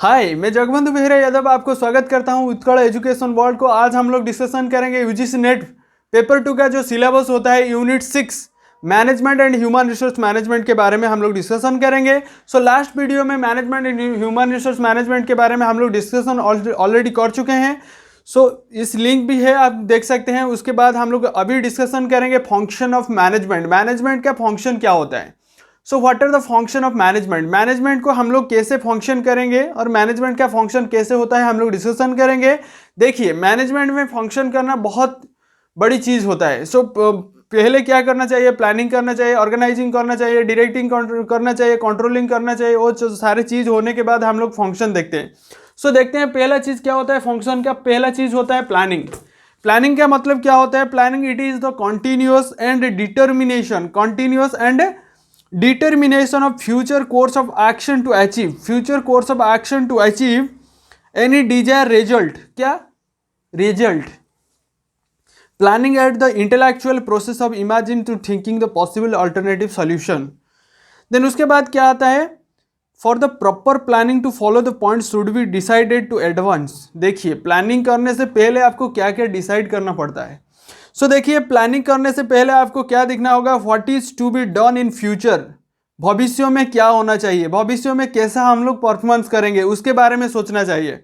हाय, मैं जगबंधु बेहरा यादव आपको स्वागत करता हूं उत्कल एजुकेशन वर्ल्ड को। आज हम लोग डिस्कशन करेंगे यूजीसी नेट पेपर 2 का जो सिलेबस होता है unit 6 management and human resource management के बारे में हम लोग डिस्कशन करेंगे। सो लास्ट वीडियो में management and human resource management के बारे में हम लोग डिस्कशन ऑलरेडी कर चुके हैं। सो इस लिंक भी है, आप देख सकते हैं। उसके बाद हम लोग अभी डिस्कशन करेंगे फंक्शन ऑफ मैनेजमेंट। मैनेजमेंट का फंक्शन क्या होता है। So what are the function of management. Management को हम लोग कैसे फंक्शन करेंगे और मैनेजमेंट का फंक्शन कैसे होता है हम लोग डिस्कशन करेंगे। देखिए, मैनेजमेंट में फंक्शन करना बहुत बड़ी चीज होता है। सो पहले क्या करना चाहिए, प्लानिंग करना चाहिए, ऑर्गेनाइजिंग करना चाहिए, डायरेक्टिंग करना चाहिए, कंट्रोलिंग करना चाहिए। वो सारी चीज होने के बाद हम लोग फंक्शन देखते हैं। सो देखते हैं पहला चीज क्या होता है फंक्शन का। पहला चीज होता है प्लानिंग। प्लानिंग का मतलब क्या होता है। Planning it is the continuous and determination, continuous and determination of future course of action to achieve any desired result। क्या result। planning at the intellectual process of imagine to thinking the possible alternative solution। then उसके बाद क्या आता है for the proper planning to follow the points should be decided to advance। देखिए, planning करने से पहले आपको क्या क्या डिसाइड करना पड़ता है। सो देखिए, प्लानिंग करने से पहले आपको क्या देखना होगा, what is to be done in future. भविष्य में क्या होना चाहिए, भविष्य में कैसा हम लोग परफॉर्मेंस करेंगे, उसके बारे में सोचना चाहिए।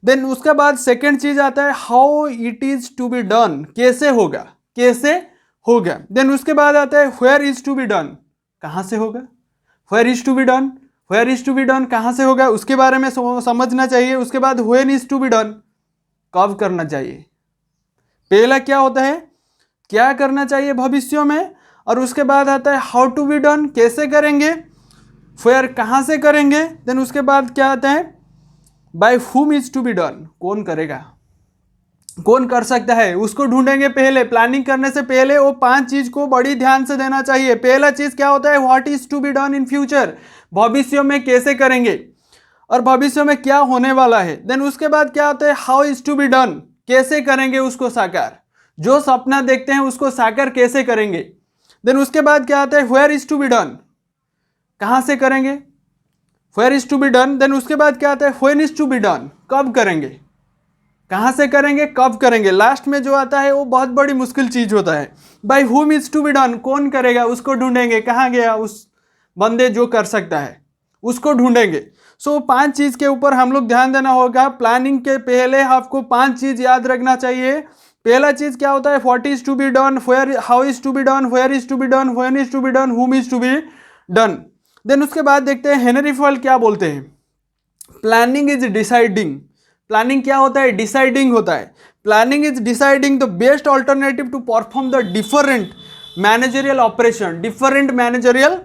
देन उसके बाद सेकंड चीज आता है how it is to be done, कैसे होगा, कैसे होगा। देन उसके बाद आता है where is to be done, कहाँ से होगा। Where is to be done, where is to be done कहाँ से होगा, उसके बारे में समझना चाहिए। उसके बाद when is to be done, कब करना चाहिए। पहला क्या होता है, क्या करना चाहिए भविष्य में, और उसके बाद आता है हाउ टू बी डन, कैसे करेंगे, फिर कहाँ से करेंगे। देन उसके बाद क्या आता है by whom is to be done, कौन करेगा, कौन कर सकता है, उसको ढूंढेंगे। पहले प्लानिंग करने से पहले वो 5 चीज को बड़ी ध्यान से देना चाहिए। पहला चीज क्या होता है what is to be done in future, भविष्य में कैसे करेंगे और भविष्य में क्या होने वाला है। देन उसके बाद क्या होता है how is to be done, कैसे करेंगे उसको साकार, जो सपना देखते हैं उसको साकार कैसे करेंगे। देन उसके बाद क्या आता है where is to be done, कहां से करेंगे, where is to be done. Then उसके बाद क्या आता है when is to be done, कब करेंगे, कहां से करेंगे, कब करेंगे। लास्ट में जो आता है वो बहुत बड़ी मुश्किल चीज होता है, by whom is to be done, कौन करेगा, उसको ढूंढेंगे, कहां गया उस बंदे जो कर सकता है, उसको ढूंढेंगे। सो 5 चीज के ऊपर हम लोग ध्यान देना होगा। प्लानिंग के पहले आपको 5 चीज याद रखना चाहिए। पहला चीज क्या होता है what is to be done, where, how is to be done, where is to be done, when is to be done, whom is to be done. Then उसके बाद देखते हैं हेनरी फॉल क्या बोलते हैं, प्लानिंग इज डिसाइडिंग। प्लानिंग क्या होता है, डिसाइडिंग होता है। Planning is deciding the best alternative to perform the different managerial operation, different managerial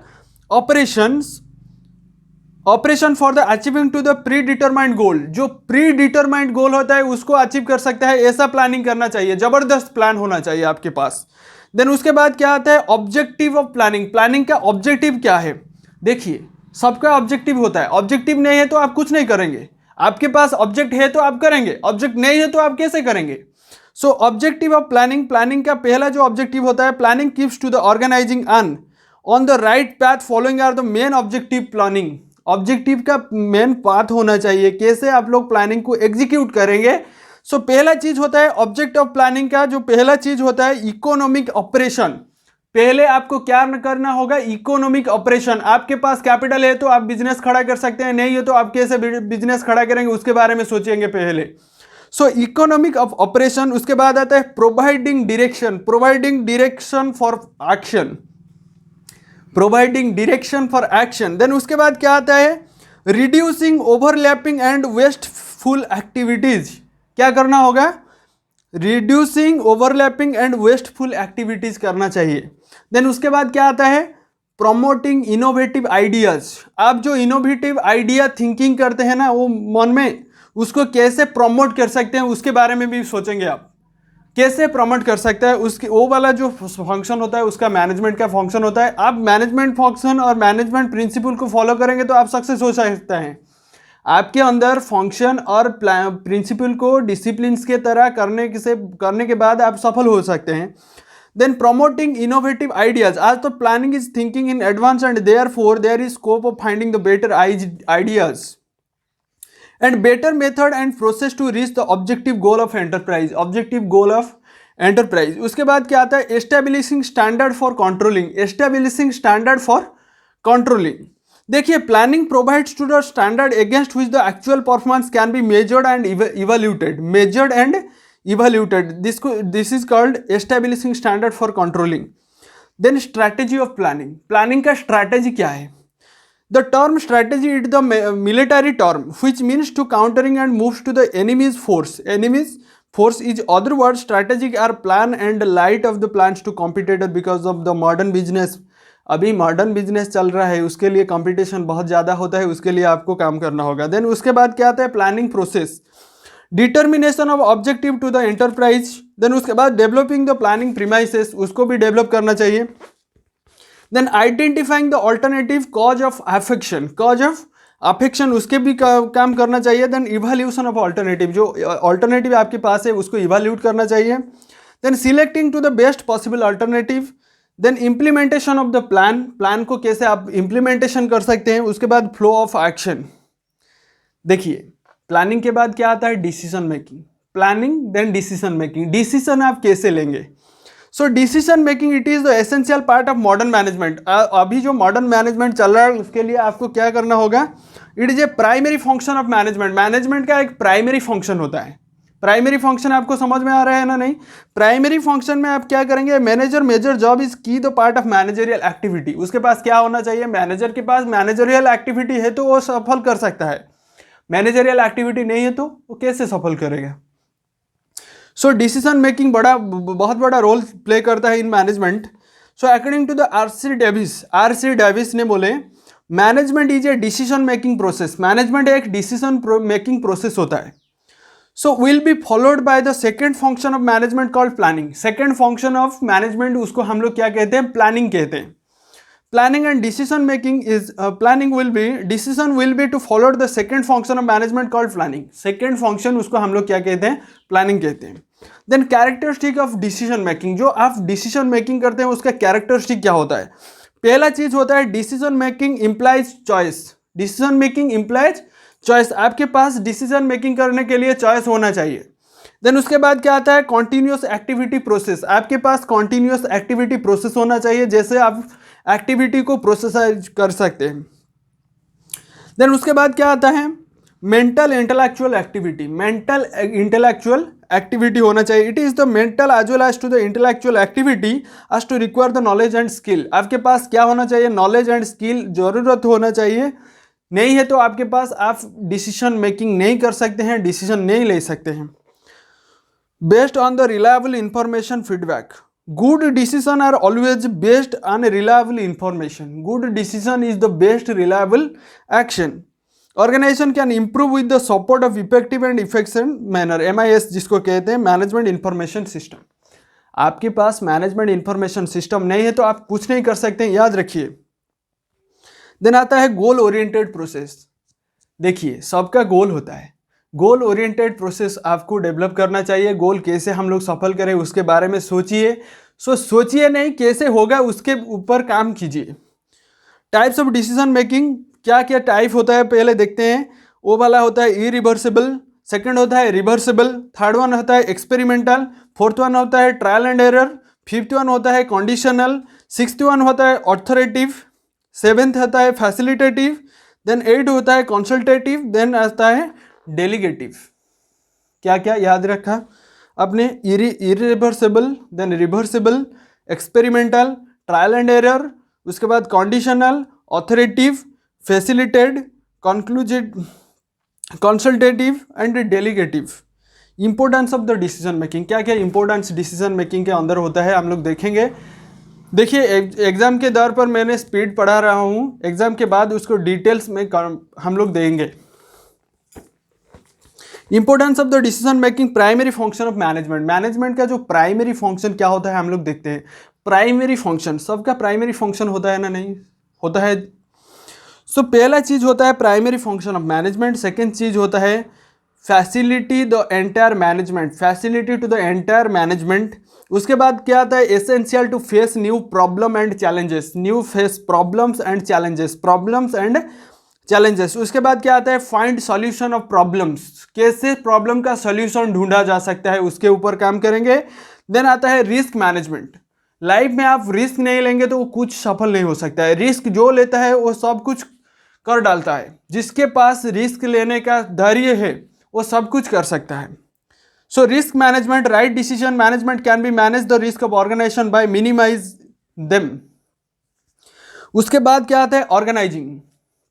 operation for the achieving to the predetermined goal. जो प्री डिटरमाइंड गोल होता है उसको अचीव कर सकता है, ऐसा प्लानिंग करना चाहिए, जबरदस्त प्लान होना चाहिए आपके पास। देन उसके बाद क्या आता है ऑब्जेक्टिव ऑफ प्लानिंग। प्लानिंग का ऑब्जेक्टिव क्या है। देखिए, सबका ऑब्जेक्टिव होता है, ऑब्जेक्टिव नहीं है तो आप कुछ नहीं करेंगे। आपके पास ऑब्जेक्ट है तो आप करेंगे, ऑब्जेक्ट नहीं है तो आप कैसे करेंगे। So objective of planning, planning का पहला जो ऑब्जेक्टिव होता है, planning keeps to the organising on the right path following are the main objective. Planning objective का मेन पाथ होना चाहिए, कैसे आप लोग प्लानिंग को एग्जीक्यूट करेंगे। सो पहला चीज होता है ऑब्जेक्ट ऑफ प्लानिंग का, जो पहला चीज होता है इकोनॉमिक ऑपरेशन। पहले आपको क्या करना होगा, इकोनॉमिक ऑपरेशन। आपके पास कैपिटल है तो आप बिजनेस खड़ा कर सकते हैं, नहीं है तो आप कैसे बिजनेस खड़ा करेंगे उसके बारे में सोचेंगे पहले। So economic operation. उसके बाद आता है providing direction, providing direction for action, providing direction for action. Then उसके बाद क्या आता है reducing overlapping and wasteful activities. क्या करना होगा, reducing overlapping and wasteful activities करना चाहिए। देन उसके बाद क्या आता है प्रमोटिंग इनोवेटिव आइडियाज। आप जो इनोवेटिव आइडिया थिंकिंग करते हैं ना वो मन में, उसको कैसे प्रमोट कर सकते हैं उसके बारे में भी सोचेंगे आप, कैसे प्रमोट कर सकता है उसके, वो वाला जो फंक्शन होता है उसका मैनेजमेंट का फंक्शन होता है। आप मैनेजमेंट फंक्शन और मैनेजमेंट प्रिंसिपल को फॉलो करेंगे तो आप सक्सेस हो सकते हैं। आपके अंदर फंक्शन और प्रिंसिपल को डिसिप्लिन के तरह करने के बाद आप सफल हो सकते हैं। Then promoting innovative ideas. आज तो planning is thinking in advance and therefore there is scope of finding the better ideas. And better method and process to reach the objective goal of enterprise, objective goal of enterprise. उसके बाद क्या आता है, establishing standard for controlling, establishing standard for controlling. देखिए, planning provides to the standard against which the actual performance can be measured and evaluated, measured and evaluated, this is called establishing standard for controlling. Then strategy of planning, planning का strategy क्या है? The term strategy is the military term which means to countering and moves to the enemy's force. Enemy's force is other words strategic are plan and light of the plans to competitor because of the modern business. अभी modern business चल रहा है, उसके लिए competition बहुत ज़्यादा होता है, उसके लिए आपको काम करना होगा। देन उसके बाद क्या आता है, planning process, determination of objective to the enterprise. Then उसके बाद डेवलपिंग द प्लानिंग प्रीमाइसेस, उसको भी डेवलप करना चाहिए। Then identifying the alternative course of action, course of action उसके भी काम करना चाहिए। देन इवैल्यूएशन ऑफ ऑल्टरनेटिव, जो ऑल्टरनेटिव आपके पास है उसको इवैल्यूएट करना चाहिए। Then selecting to the best possible alternative. Then implementation of the plan, plan को कैसे आप इम्प्लीमेंटेशन कर सकते हैं। उसके बाद फ्लो ऑफ एक्शन। देखिए, प्लानिंग के बाद क्या आता है, decision making, planning then decision making, decision आप कैसे लेंगे। So decision making it is the essential part of modern management. अभी जो मॉडर्न मैनेजमेंट चल रहा है उसके लिए आपको क्या करना होगा, it is a primary function of management. Management का एक प्राइमरी फंक्शन होता है। प्राइमरी फंक्शन आपको समझ में आ रहा है ना? नहीं, प्राइमरी फंक्शन में आप क्या करेंगे, मैनेजर मेजर जॉब इज की the part of managerial activity. उसके पास क्या होना चाहिए, मैनेजर के पास मैनेजरियल एक्टिविटी है तो वो सफल कर सकता है, मैनेजरियल एक्टिविटी नहीं है तो वो कैसे सफल करेगा। सो डिसीजन मेकिंग बहुत बड़ा रोल प्ले करता है in management. So according to the R C. Davis ने बोले management is a decision making process, management एक डिसीजन मेकिंग प्रोसेस होता है। So will be followed by the second function of management called planning. Second function of management उसको हम लोग क्या कहते हैं, प्लानिंग कहते हैं। Planning and decision making is decision will be to follow the second function of management called planning. Second function उसको हम लोग क्या कहते हैं, planning कहते हैं। Then characteristic of decision making, जो आप decision making करते हैं उसका characteristic क्या होता है। पहला चीज होता है decision making implies choice, decision making implies choice, आपके पास decision making करने के लिए choice होना चाहिए। देन उसके बाद क्या आता है, कॉन्टिन्यूस एक्टिविटी प्रोसेस, आपके पास कॉन्टिन्यूस एक्टिविटी प्रोसेस होना चाहिए, जैसे आप एक्टिविटी को प्रोसेसाइज कर सकते हैं। देन उसके बाद क्या आता है, mental intellectual activity, mental intellectual activity होना चाहिए। It is the mental as well as to the intellectual activity as to require the knowledge and skill. आपके पास क्या होना चाहिए, नॉलेज एंड स्किल जरूरत होना चाहिए, नहीं है तो आपके पास आप डिसीजन मेकिंग नहीं कर सकते हैं, डिसीजन नहीं ले सकते हैं। Based on the reliable information feedback. Good decisions are always based on reliable information. Good decision is the best reliable action. Organization can improve with the support of effective and efficient manner. MIS जिसको कहते हैं management information system. आपके पास management information system नहीं है तो आप कुछ नहीं कर सकते, याद रखिए। देन आता है गोल ओरिएंटेड प्रोसेस। देखिए, सबका गोल होता है, गोल ओरिएंटेड प्रोसेस आपको डेवलप करना चाहिए। गोल कैसे हम लोग सफल करें उसके बारे में सोचिए। सोचिए नहीं, कैसे होगा उसके ऊपर काम कीजिए। टाइप्स ऑफ डिसीजन मेकिंग, क्या क्या टाइप होता है पहले देखते हैं। वो वाला होता है इरिवर्सिबल, सेकंड होता है रिवर्सिबल, थर्ड वन होता है एक्सपेरिमेंटल, फोर्थ वन होता है trial and error, fifth one होता है कंडीशनल, सिक्स्थ वन होता है ऑथोरेटिव, सेवेंथ होता है फैसिलिटेटिव, देन एट होता है कंसल्टेटिव, देन आता है डेलीगेटिव। क्या क्या याद रखा आपने, irreversible, then reversible, experimental, trial and error, उसके बाद conditional, authoritative, facilitated, consultative and delegative. Importance of the decision making, क्या क्या इंपॉर्टेंस डिसीजन मेकिंग के अंदर होता है हम लोग देखेंगे। देखिए, एग्जाम के दौर पर मैंने स्पीड पढ़ा रहा हूँ, एग्जाम के बाद उसको डिटेल्स में हम लोग देंगे। Importance of the decision making, primary function of management. Management का जो प्राइमरी फंक्शन क्या होता है हम लोग देखते हैं। प्राइमरी फंक्शन, सबका प्राइमरी फंक्शन होता है ना, नहीं होता है। सो पहला चीज होता है primary function of management. Second चीज होता है facility the entire management, facility to the entire management. उसके बाद क्या आता है, essential to face new problem and challenges, new face problems and challenges, problems and challenges. उसके बाद क्या आता है, फाइंड सॉल्यूशन ऑफ प्रॉब्लम्स, कैसे प्रॉब्लम का सॉल्यूशन ढूंढा जा सकता है, उसके ऊपर काम करेंगे। देन आता है रिस्क मैनेजमेंट। लाइफ में आप रिस्क नहीं लेंगे तो वो कुछ सफल नहीं हो सकता है। रिस्क जो लेता है वो सब कुछ कर डालता है। जिसके पास रिस्क लेने का धैर्य है वो सब कुछ कर सकता है। So risk management, right decision management can be manage the risk of organisation by minimise them. उसके बाद क्या आता है, organising,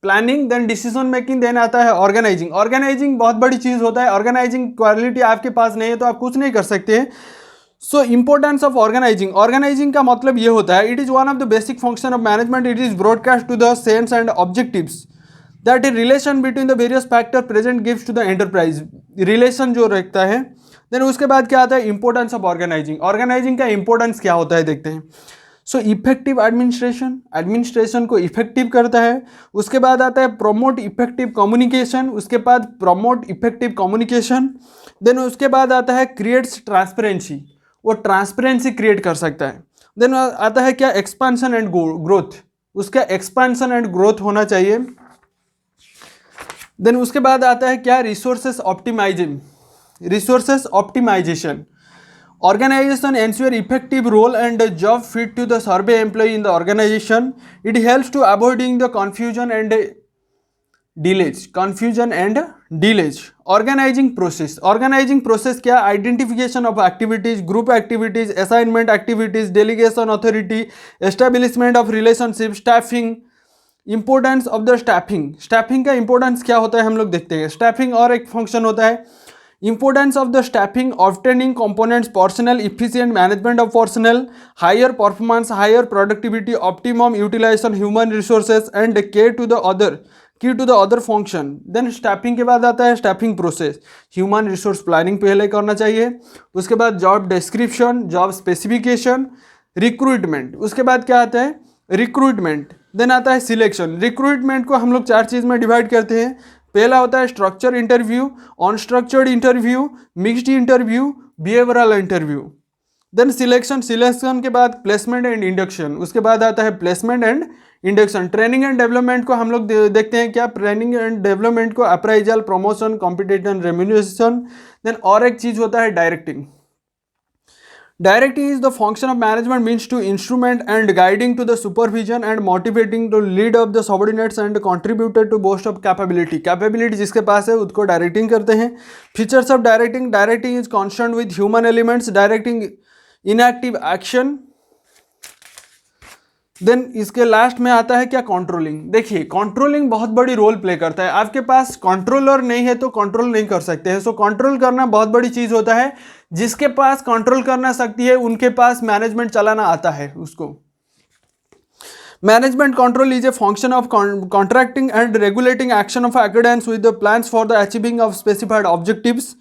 planning, then decision making, then आता है ऑर्गेनाइजिंग। ऑर्गेनाइजिंग बहुत बड़ी चीज होता है। ऑर्गेनाइजिंग क्वालिटी आपके पास नहीं है तो आप कुछ नहीं कर सकते। So importance of organising, organising का मतलब ये होता है, it is one of the basic function of management. It is broadcast to the sense and objectives that is relation between the various factor present gives to the enterprise, relation जो रखता है। Then उसके बाद क्या आता है, importance of organising. Organising का importance क्या होता है देखते हैं। सो इफेक्टिव एडमिनिस्ट्रेशन, एडमिनिस्ट्रेशन को इफेक्टिव करता है। उसके बाद आता है प्रमोट इफेक्टिव कम्युनिकेशन, उसके बाद प्रमोट इफेक्टिव कम्युनिकेशन। देन उसके बाद आता है क्रिएट्स ट्रांसपेरेंसी, वो ट्रांसपेरेंसी क्रिएट कर सकता है। देन आता है क्या, एक्सपांशन एंड ग्रोथ, उसका एक्सपांशन एंड ग्रोथ होना चाहिए। देन उसके बाद आता है क्या, resources optimising, resources optimisation. Organization ensure effective role and job fit to the survey employee in the organization. It helps to avoiding the confusion and delays. Organizing process क्या, identification of activities, group activities, assignment activities, delegation authority, establishment of relationship, staffing. Importance of the staffing का importance क्या होता है हम लोग देखते हैं। staffing और एक function होता है, importance of the staffing, obtaining components, personnel, efficient management of personnel, higher performance, higher productivity, optimum utilization human resources and key to the other function. Then staffing के बाद आता है staffing process, human resource planning पहले करना चाहिए। उसके बाद job description, job specification, recruitment। उसके बाद क्या आता है, recruitment। देन आता है सिलेक्शन। रिक्रूटमेंट को हम लोग 4 चीज़ में डिवाइड करते हैं। पहला होता है structure interview, unstructured interview, mixed interview, behavioural interview. Then selection के बाद प्लेसमेंट एंड इंडक्शन। उसके बाद आता है placement and induction. Training and development को हम लोग देखते हैं क्या, ट्रेनिंग एंड डेवलपमेंट को appraisal, promotion, competition, remuneration. Then और एक चीज होता है directing. Directing is the function of management, means to instrument and guiding to the supervision and motivating to lead of the subordinates and contributed to boost of capability. Capability जिसके पास है उसको directing करते हैं। Features of directing, directing is concerned with human elements, directing inactive action। Then इसके last में आता है क्या, कंट्रोलिंग। देखिए कंट्रोलिंग बहुत बड़ी रोल प्ले करता है। आपके पास कंट्रोलर नहीं है तो कंट्रोल नहीं कर सकते हैं। सो कंट्रोल करना बहुत बड़ी चीज होता है। जिसके पास कंट्रोल करना सकती है उनके पास मैनेजमेंट चलाना आता है उसको। Management control is a function of contracting and regulating action of accordance with the plans for the achieving of specified objectives.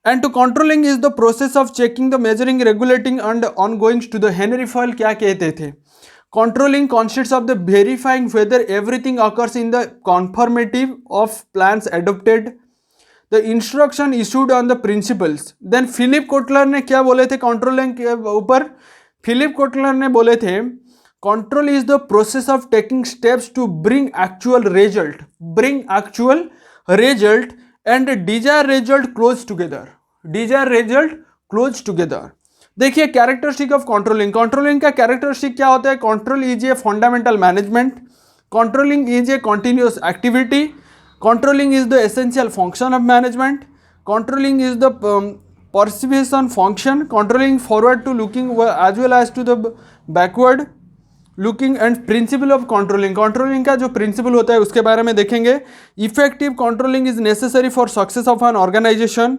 And to controlling is the process of checking the measuring, regulating and ongoing to the Henry Fayol क्या कहते थे। Controlling consists of the verifying whether everything occurs in the conformity of plans adopted, the instruction issued on the principles. Then Philip Kotler ने क्या बोले थे controlling के ऊपर। Philip Kotler ने बोले थे control is the process of taking steps to bring actual result and desire result close together. देखिए कैरेक्टरिस्टिक ऑफ कंट्रोलिंग। कंट्रोलिंग का कैरेक्टरिस्टिक क्या होता है, control is a fundamental management, controlling is a continuous activity, controlling is the essential function of management, controlling is the pervasive function, controlling forward to looking as well as to the backward looking. And principle of controlling, controlling का जो principal होता है उसके बारे में देखेंगे। Effective controlling is necessary for success of an organisation.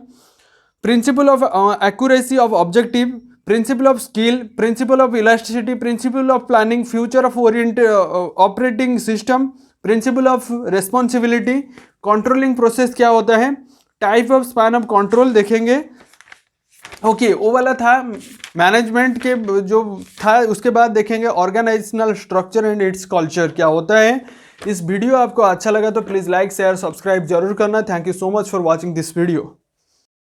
Principle of accuracy of objective, principle of skill, principle of elasticity, principle of planning, future of operating system, principle of responsibility। Controlling process क्या होता है, type of span of control देखेंगे। Okay वो वाला था management के जो था। उसके बाद देखेंगे organisational structure and its culture क्या होता है। इस वीडियो आपको अच्छा लगा तो प्लीज़ लाइक शेयर सब्सक्राइब जरूर करना। Thank you so much for watching this video.